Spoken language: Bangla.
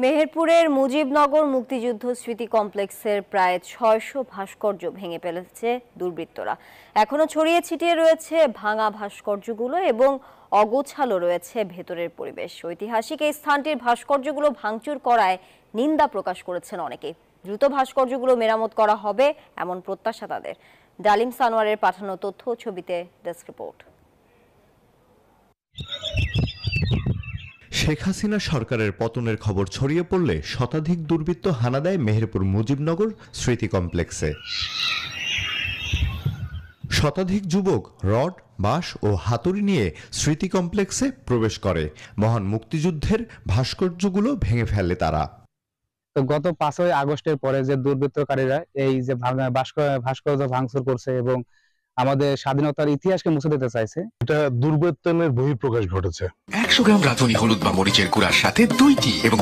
মেহেরপুরের মুজিবনগর মুক্তিযুদ্ধ স্মৃতি কমপ্লেক্সের প্রায় ৬০০ ভাস্কর্য ভেঙে ফেলেছে দুর্বৃত্তরা। এখনো ছড়িয়ে ছিটিয়ে রয়েছে ভাঙা ভাস্কর্যগুলো এবং অগোছালো রয়েছে ভেতরের পরিবেশ। ঐতিহাসিক এই স্থানটির ভাস্কর্যগুলো ভাঙচুর করায় নিন্দা প্রকাশ করেছেন অনেকে। দ্রুত ভাস্কর্যগুলো মেরামত করা হবে এমন প্রত্যাশা তাদের। ডালিম সানোয়ারের পাঠানো তথ্য ছবিতে ডেস্ক রিপোর্ট। শেখ হাসিনা সরকারের পতনের খবর ছড়িয়ে পড়লে শতাধিক দুর্বৃত্ত হানা দেয় মেহেরপুর মুজিবনগর স্মৃতি কমপ্লেক্সে। শতাধিক যুবক রড, বাঁশ ও হাতুড়ি নিয়ে স্মৃতি কমপ্লেক্সে প্রবেশ করে। মহান মুক্তিযুদ্ধের ভাস্কর্যগুলো ভেঙে ফেলে তারা। তো গত 5ই আগস্টের পরে যে দুর্বৃত্তকারীরা এই যে ভাস্কর্য ভাঙচুর করছে এবং আমাদের স্বাধীনতার ইতিহাসকে মুছে দিতে চাইছে, এটা দুর্বৃত্তায়নের বহিঃপ্রকাশ ঘটেছে। 100 গ্রাম রাঁধুনি হলুদ বা মরিচের গুঁড়ার সাথে 2টি এবং